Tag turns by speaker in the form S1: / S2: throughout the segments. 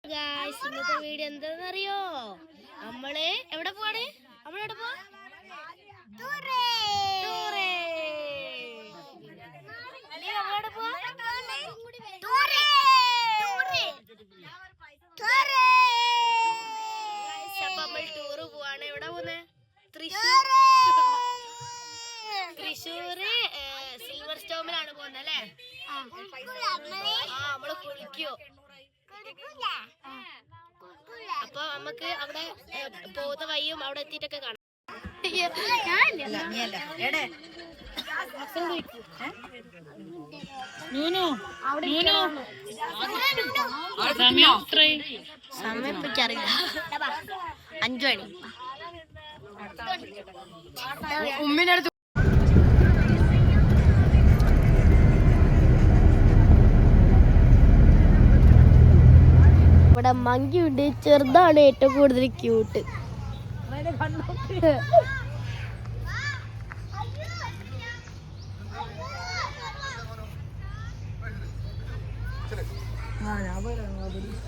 S1: Guys ഇന്നത്തെ video എന്താണെന്നറിയോ? നമ്മള് എവിടെ പോവാണ്? നമ്മളെവിടെ പോവാ? ടൂറ് പോവാണ്. എവിടെ പോന്നെ? തൃശ്ശൂര് സിൽവർ സ്റ്റോമിലാണ് പോകുന്നത് അല്ലേ? നമ്മള് കുളിക്കോ? അപ്പൊ നമുക്ക് അവിടെ പോകുന്ന വഴിയും അവിടെ എത്തിയിട്ടൊക്കെ കാണാം. സമയം എനിക്കറിയില്ല. 5 മണി. ഉമ്മിനടുത്ത് ഇവിടെ മങ്കിയുണ്ട്. ചെറുതാണ് ഏറ്റവും കൂടുതൽ ക്യൂട്ട്.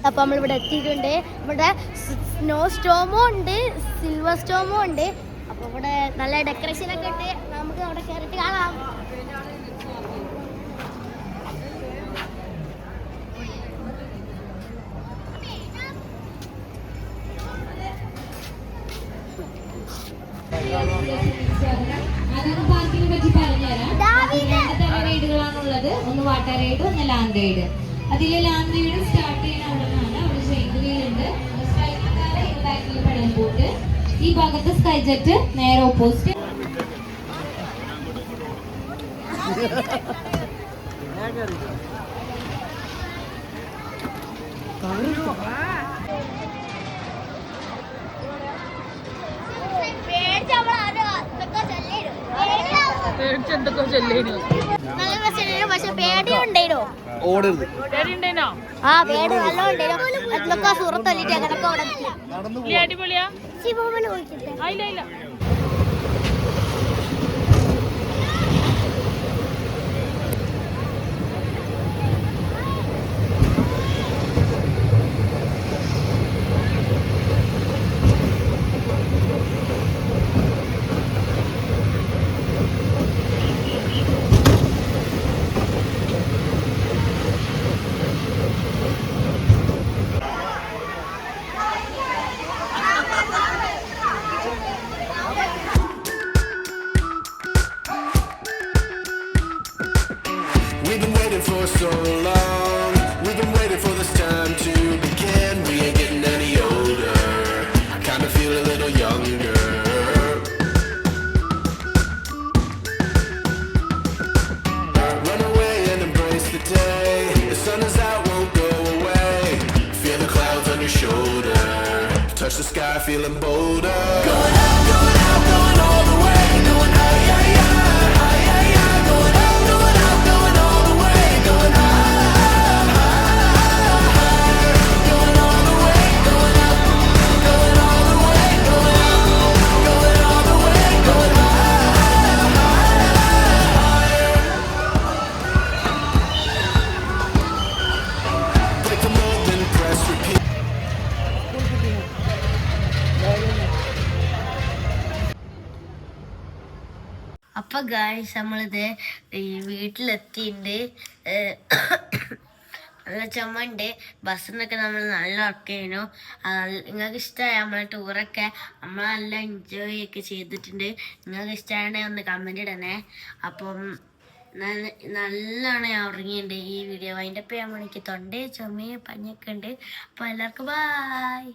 S1: അപ്പൊ നമ്മളിവിടെ എത്തിയിട്ടുണ്ട്. ഇവിടെ സ്നോ സ്റ്റോമും ഉണ്ട്, സിൽവർ സ്റ്റോമും ഉണ്ട്. അപ്പൊ ഇവിടെ നല്ല ഡെക്കറേഷൻ ഒക്കെ ഉണ്ട്. നമുക്ക് അവിടെ കയറിയിട്ട് കാണാം.
S2: പാർക്കിനെ പറ്റി പറഞ്ഞുതരാം. രണ്ട് റൈഡുകളാണുള്ളത്. ഒന്ന് വാട്ടർ റൈഡ്, ഒന്ന് ലാൻഡ് റൈഡ്. അതിലെ ലാൻഡ് റൈഡ് സ്റ്റാർട്ട് ചെയ്യുന്ന അവിടെ നിന്നാണ്. അവിടെ സൈക്കിളിലുണ്ട്, ബാക്കിൽ പെടൽ ബോട്ട്. ഈ ഭാഗത്ത് സ്കൈ ജെറ്റ്, നേരെ ഓപ്പോസിറ്റ്.
S1: പക്ഷെ പേടിയുണ്ടേനോ? ആ പേടി നല്ല ഉണ്ടേനോ. അതിലൊക്കെ സുഹൃത്തല്ലിട്ട് അങ്ങനൊക്കെ അവിടെ
S3: അടിപൊളിയാ.
S1: ശിവമന് പോയിട്ടില്ല.
S4: For so long, we've been waiting for this time to begin. We ain't getting any older. I kinda feel a little younger. Run away and embrace the day. The sun is out, won't go away. Feel the clouds on your shoulder. Touch the sky, feeling bolder. Going out, going out, going all the way. Going out, yeah, yeah.
S1: അപ്പൊ guys നമ്മളിത് ഈ വീട്ടിലെത്തിയിട്ടുണ്ട്. നല്ല ചുമണ്ട്. ബസ്സിനൊക്കെ നമ്മൾ നല്ല ഉറക്കായിരുന്നു. നിങ്ങൾക്ക് ഇഷ്ടമായ നമ്മളെ ടൂറൊക്കെ നമ്മൾ നല്ല എൻജോയ് ഒക്കെ ചെയ്തിട്ടുണ്ട്. നിങ്ങൾക്ക് ഇഷ്ടമാണെങ്കിൽ ഒന്ന് കമൻറ്റ് ഇടണേ. അപ്പം നല്ലോണം ഞാൻ ഉറങ്ങിയിട്ടുണ്ട്. ഈ വീഡിയോ അതിൻ്റെ ചെയ്യാൻ വേണ്ടി തൊണ്ടേ ചുമയും പഞ്ഞൊക്കെ ഉണ്ട്. അപ്പോൾ എല്ലാവർക്കും ബായ്.